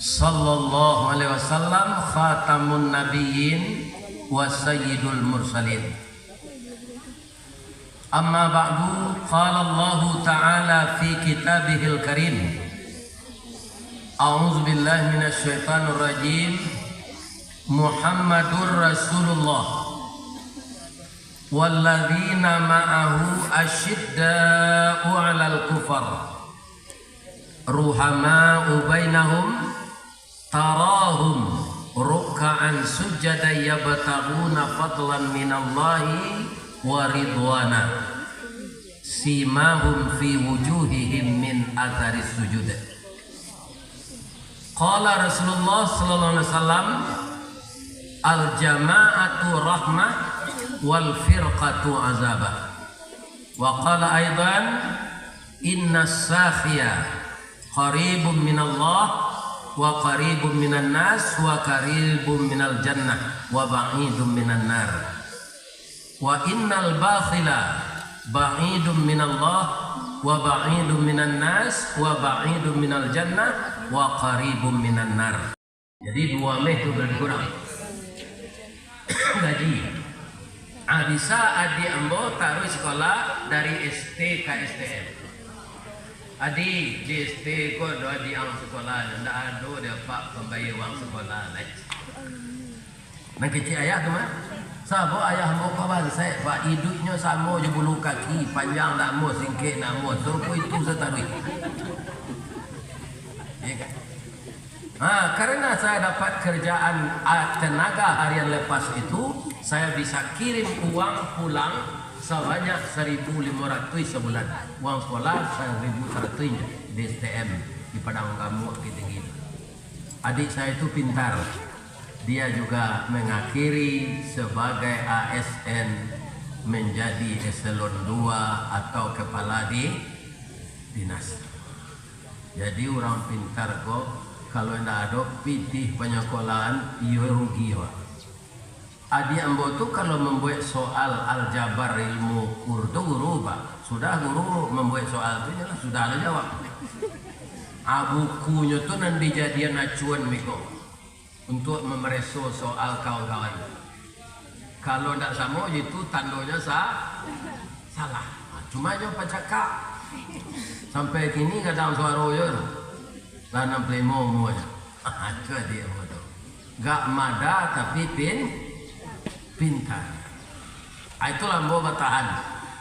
sallallahu alaihi wasallam khatamun nabiyyin wa sayyidul mursalin. Amma ba'du, qala Allah ta'ala fi kitabihil karim, a'udzu billahi minasy syaithanir rajim, Muhammadur Rasulullah walladzina ma'ahu asyidda'u 'alal kufar ruhama'u bainahum tarahum ruk'an sujada yabtaghuna fadlan minallahi wa ridwana simahum fi wujuhihim min atharis sujud. Qala Rasulullah sallallahu alaihi wasallam, al jama'atu rahmah wal firqatu azabah. Wa qala aidan, inna sakhiya qaribun minallah wa qaribun minan nas wa qaribun minal jannah wa ba'idun minan nar. Wa innal bakhila ba'idun minallah wa ba'idun minan nas wa ba'idun minal jannah wa qaribun minan nar. Jadi dua meh itu berkurang gaji. Bisa adi ambo taruh sekolah dari SD ke STM. Adi di SD ko do adi ang sekolah ndak ado dia pak pembayar uang sekolah naik. Nang kecil ayah tu mah. Sabo ayah mau kawan saya pak hidupnya sama je bulu kaki panjang tak mau singkit nak mau suruh itu setari. Ya kan? Karena saya dapat kerjaan tenaga harian lepas itu, saya bisa kirim uang pulang sebanyak 1.500 sebulan. Uang sekolah 1.100 di STM di Padang Kamu gitu-gitu. Adik saya itu pintar. Dia juga mengakhiri sebagai ASN menjadi eselon 2 atau kepala di dinas. Jadi orang pintar kok kalau tidak ada pitih penyekolahan ia rugi ya. Adi ambo tu kalau membuat soal aljabar ilmu Urdu guru pak sudah guru membuat soal itu jelas sudah ada jawab. Bukunya tu nanti jadian acuan miko untuk memereso soal kawan-kawan. Kalau tidak sama itu tandonya salah. Cuma aja pacakak sampai kini kadang suara ya tanam plemo semuanya. Itu dia betul. Gak mada tapi pintar. Itulah mau bertahan.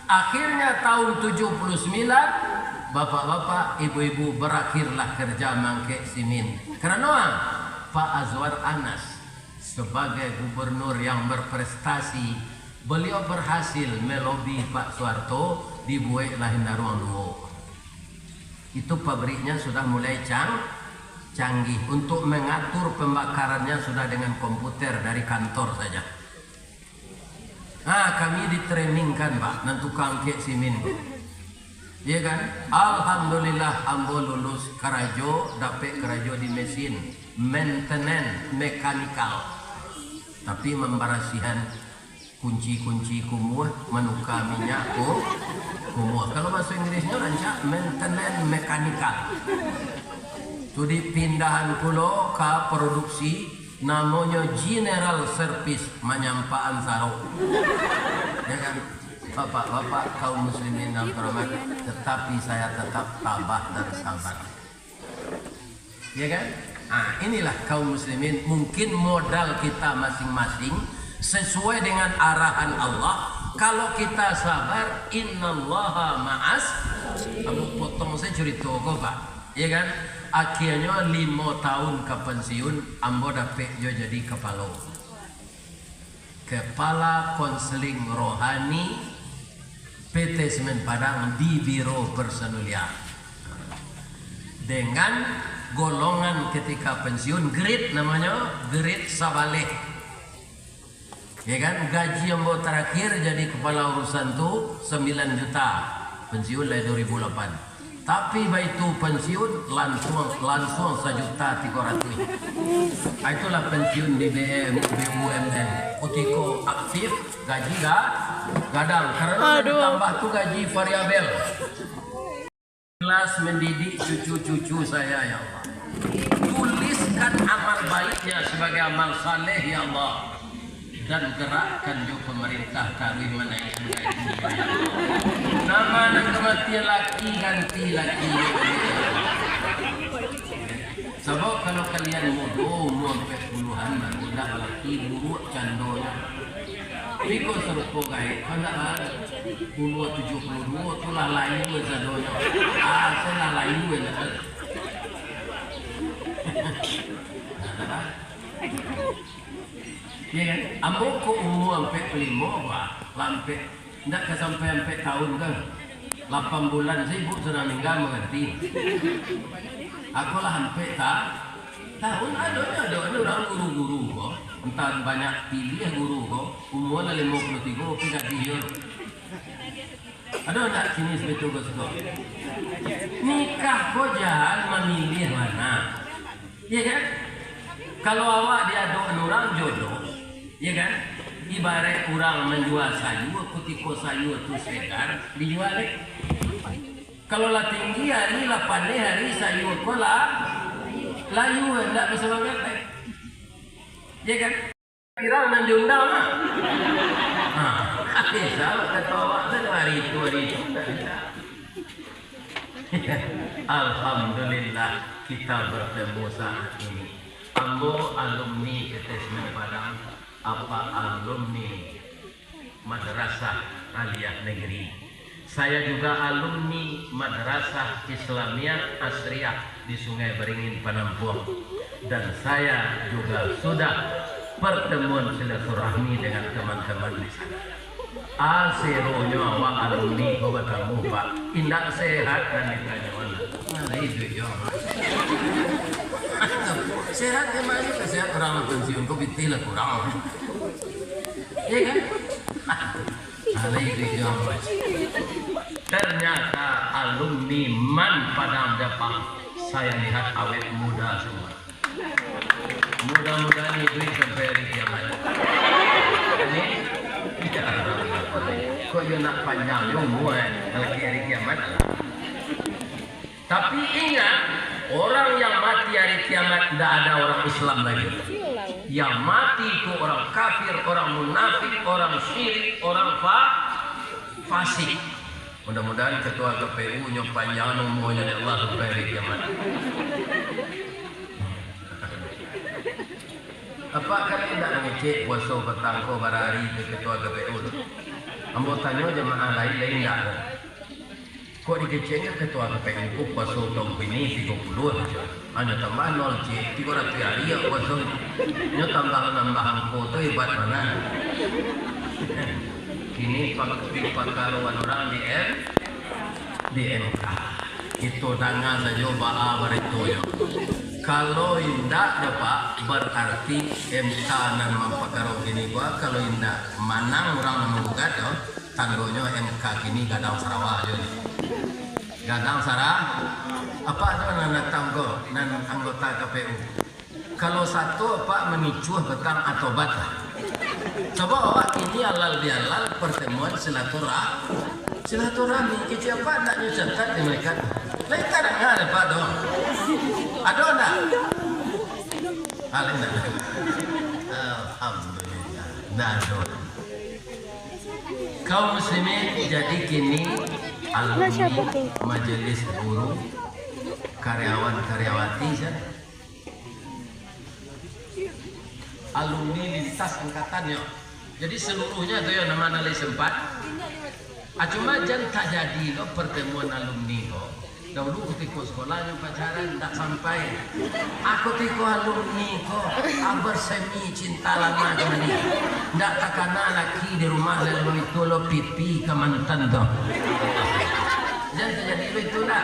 Akhirnya tahun 79 bapak-bapak, ibu-ibu berakhirlah kerja mangke simin. Karena Pak Azwar Anas sebagai gubernur yang berprestasi, beliau berhasil melobi Pak Soeharto dibuatlah Hindaruang Duo. Itu pabriknya sudah mulai canggih. Untuk mengatur pembakarannya sudah dengan komputer dari kantor saja. Kami ditrainingkan Pak, nentukang kek simin. Iya kan? Alhamdulillah ambo lulus karajo, dapat karajo di mesin maintenance mekanikal. Tapi membarasihan kunci-kunci kumuh menuka minyak kumuh. Kalau bahasa Inggrisnya rancak maintenance mekanikal. Itu dipindahan pulau ke produksi namanya general service menyampaan sarok. Ya kan? Bapak-bapak kaum muslimin dan terhormat, tetapi saya tetap tabah dan sabar. Ya kan? Inilah kaum muslimin, mungkin modal kita masing-masing sesuai dengan arahan Allah. Kalau kita sabar, innallaha ma'as. Kamu potong saya cerita kok Pak. Ya kan? Akhirnya 5 tahun ke pensiun, ambo dapat jadi kepala konseling rohani PT Semen Padang di Biro Personulia. Dengan golongan ketika pensiun grade namanya grade Sabaleh. Ya kan, gaji yang baru terakhir jadi kepala urusan tuh 9 juta, pensiun dari 2008. Tapi itu pensiun langsung 1.300.000. Itulah pensiun di BUMN. Otiko aktif, gaji gadang karena ditambah tuh gaji variabel. Kelas mendidik cucu-cucu saya ya Allah. tuliskan amal baiknya sebagai amal saleh ya Allah, dan gerakkan juga pemerintah kami menaikkan gaji ya Allah. Nama dan kematian laki ganti laki. Sebab kalau kalian mau sampai puluhan budak laki buruk candonya. Iko serupa gaya, kalau ada puluh 72 tu lah lain sadonya. Saya lain lah. Ya kan? Ambo ko umur sampai 5 pak, sampai tidak sampai tahun kan? 8 bulan sibuk sudah meninggal mengerti. Aku lah sampai tahun ada orang guru-guru kok. Entah banyak pilih guru kok. Umurnya 53 tidak dia. Ada tak sini sebetul kok? Nikah kok jangan memilih mana. Ya kan? Kalau awak diaduk orang jodoh, ya kan? Ibarat orang menjual sayur, ketika sayur itu segar, dijual. Kalau lah tinggi hari, lah pandai hari sayur kau lah layu, tidak bisa banget. Ya kan? Kira nak diundang lah. Bisa kata awak hari itu. Alhamdulillah kita bertemu saat ini. Ambo alumni Ketesmen Padang, apa alumni Madrasah Aliyah Negeri. Saya juga alumni Madrasah Islamiyah Asriyah di Sungai Beringin Penampuang. Dan saya juga sudah pertemuan silaturahmi dengan teman-teman di sana. Aseronya awak alumni kau bertemu Pak. Indah sehat dan ditanya mana itu ya. Sehat emang ini sehat orang pensiun kau betul lah kurang. Ya kan? Itu ya. Ternyata alumni Man Padang Jepang saya lihat awet muda semua. Mudah-mudahan itu sampai hari kiamat. Ini tidak ada apa-apa. Kok dia nak panjang umur lagi hari kiamat. Tapi ingat, orang yang mati hari kiamat tidak ada orang Islam lagi. Yang mati itu orang kafir, orang munafik, orang syirik, orang fasik. Mudah-mudahan ketua KPU nya panjang umurnya dari Allah sampai hari kiamat. Apa kalian tidak mengecek puasa petang ko barari ke ketua KPU tu? Ambo tanya jemaah lain tak. Kok dikeceknya ketua KPU ku puasa tahun ini 30 saja. Hanya tambah 0 cek 300 hari ya puasa. Nya tambah ko tu hebat mana? Kini pakaruan orang di MK. Itu tangan saja ba'a beritoyo. Kalau indah dapat berarti MK nan mempakaruh gini gua. Kalau indah manang orang yang menggugat yo, tanggonya MK kini Gadang Sarawak aja. Gadang Sarawak apa tu nan datang ko nan anggota KPU. Kalau satu apa menicuh petang atau bata. Coba awak ini halal bihalal pertemuan silaturahmi siapa nak nyetat di mereka. Lain kadang ada Pak dong. Ada enggak? Alhamdulillah. Alhamdulillah. Nah, kaum muslimin jadi kini alumni majelis guru karyawan-karyawati alumni lintas angkatannya. Jadi seluruhnya itu ya nama nilai sempat. Cuma jangan tak jadi lo pertemuan alumni lo. Dahulu ketika sekolahnya pacaran tak sampai. Aku tiko alumni ko bersemi cinta lama kali. Tak takana laki di rumah lalu itu lo pipi ke mantan tu. Jangan terjadi itu nak.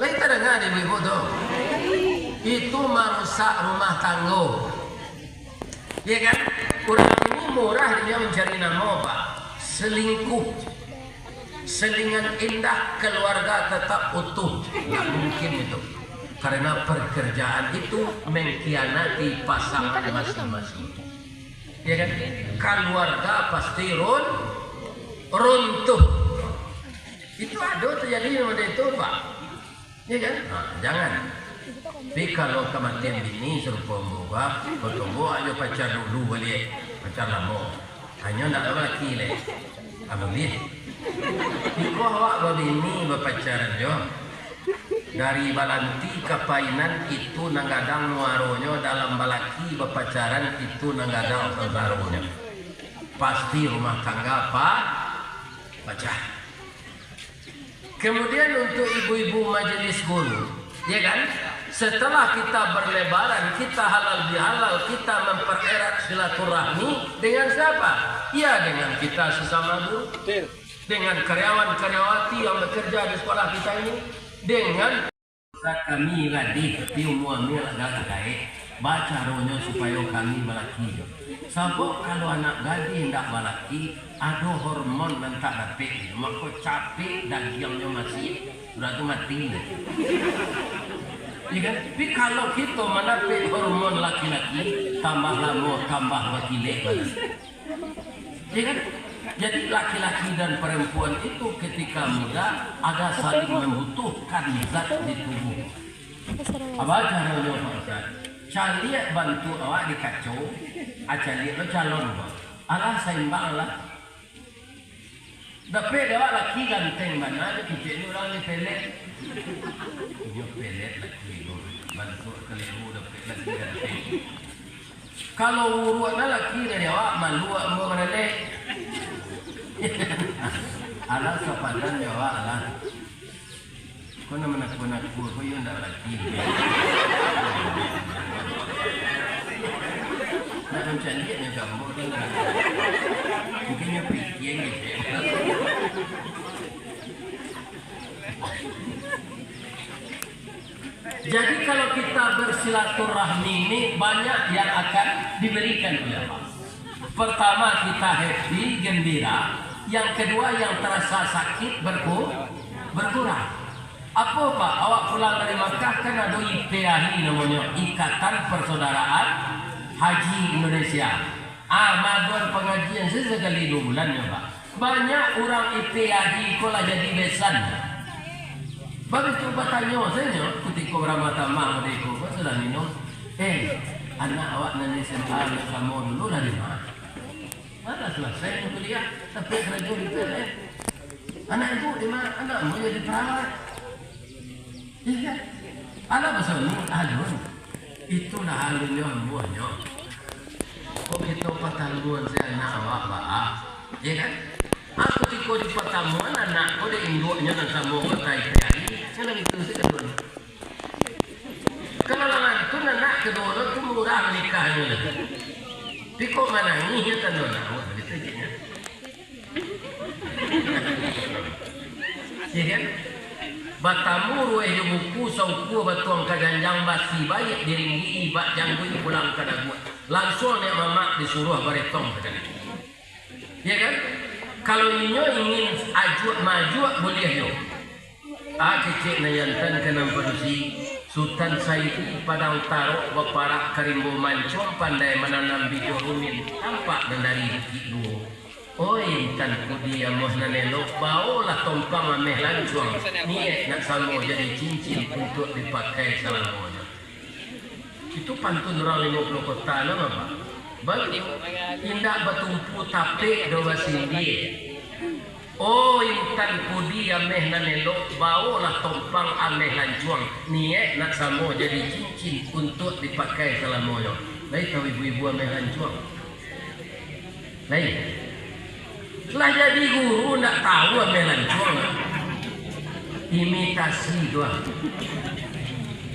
Lain tak dengar ibu tu. Itu merusak rumah tangga. Ya kan? Orang ini murah dia mencari nama Pak. Selingkuh. Selingan indah keluarga tetap utuh. Tak mungkin itu. Karena pekerjaan itu mengkhianati pasangan masing-masing. Ya kan? Keluarga pasti runtuh. Itu ada terjadi pada itu Pak. Ya kan? Nah, jangan. Tapi kalau kematian bini serupa muka, bertemu aja pacar dulu balik, pacar lama. Hanya nak laki le, ambil. Iko awak berbini berpacaran jo. Dari balanti ke painan itu nanggadang nuaronyo dalam balaki berpacaran itu nanggadang saudaronya. Pasti rumah tangga pecah. Kemudian untuk ibu-ibu majelis guru, ya kan? Setelah kita berlebaran, kita halal bihalal, kita mempererat silaturahmi dengan siapa? Ya dengan kita sesama guru, dengan karyawan-karyawati yang bekerja di sekolah kita ini, dengan kami lagi muamil agak baik, baca rohnya supaya kami balaki. Sabuk kalau anak gadis hendak balaki, ada hormon dan tak dapat, maka capek dagingnya masih sudah tu mati. Ya kan? Tapi kalau kita mendapat hormon laki-laki, tambah lama, tambah wakilek. Ya kan? Jadi laki-laki dan perempuan itu ketika muda ada saling membutuhkan zat di tubuh. Apa caranya Pak Ustaz? Cari bantu awak dikacau, cari lo calon Pak. Allah seimbang lah. Dapat awak laki ganteng mana? Kita ni orang ni pelet. Punya pelet laki lo. Bantu keliru dapat laki ganteng. Kalau uruan laki dari awak malu mau merelek. Alah sepadan Jawa alah. Kau nak menak kau yang dah lagi. Nak macam ni ni kamu kan. Mungkinnya pikir ni. Jadi kalau kita bersilaturahmi ini banyak yang akan diberikan oleh Allah. Pertama kita happy, gembira. Yang kedua yang terasa sakit berkurang. Apa Pak? Awak pulang dari Makkah kan ada IPAHI namanya, Ikatan Persaudaraan Haji Indonesia. Maduan pengajian sesekali 2 bulan ya Pak. Banyak orang IPAHI kolah jadi besan. Bagus coba tanya saya ketika orang tamang mereka sudah minum. Anak awak nanti SMA sama dulu dari mana? Ada selesai kuliah, tapi kerja di PLN. Anak ibu di mana? Anak mau jadi perawat. Iya, anak besar ni alun. Itulah alunnya semuanya. Oh kita pertemuan saya anak awak pak, ya kan? Aku tiko di pertemuan anak aku di induknya dan sama kata IPAHI. Saya itu sih kedua. Kalau anak itu anak kedua itu murah nikahnya lagi. Piko mana ini ya kan dona, gitu je. Ya kan? Batamu ruai buku sauku batuang kajanjang basi baik diringgi bak janggu pulang ke dagu. Langsung nek mama disuruh baretong ke dagu. Ya kan? Kalau inyo ingin maju boleh yo. Kecik na yantan kanang padusi. Sultan Saidi Padang Tarok Baparak Karimbo Mancong pandai menanam biji rumin tampak dari bukit dua. Oi tan kudi amoh nanelok baolah tompang ameh lancuang niat nak samo jadi cincin untuk dipakai selamanya. Itu pantun orang 50 kota nama Pak. Bagi indak bertumpu tape doa sindi. Oh intan kudi ameh nanelok bawalah tompang ameh lancuang niat nak samo jadi cincin untuk dipakai selamanya. Lain tahu ibu-ibu ameh lancuang. Lain. Telah jadi guru nak tahu ameh lancuang. Imitasi doang.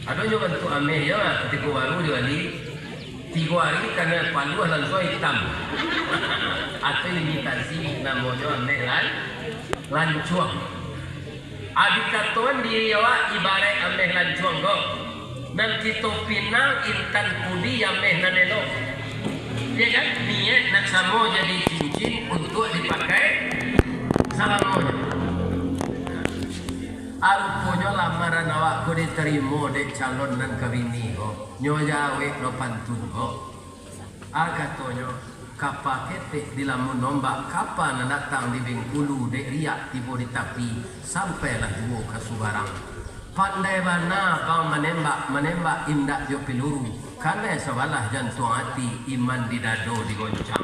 Ada juga bentuk ameh ya ketika baru diwali 3 hari karena palu lancuang hitam. Atau imitasi namanya ameh lancuang. Adik katuan di Jawa ibarat ameh lancuang kok. Nanti to pinang intan kudi ameh nanelo. Ya kan? Niat nak samo jadi cincin untuk dipakai salamonya. Aruponya lamaran awak ko diterima dek calon nan kawini kok. Nyonya we lo pantun kok. Katanya kapal ketek di lamun nombak kapal nak datang di Bengkulu dek riak tiba di tapi sampailah dua ke Subarang. pandai bana bang menembak indak jo peluru. Karena sebalah jantung hati iman di dado digoncang.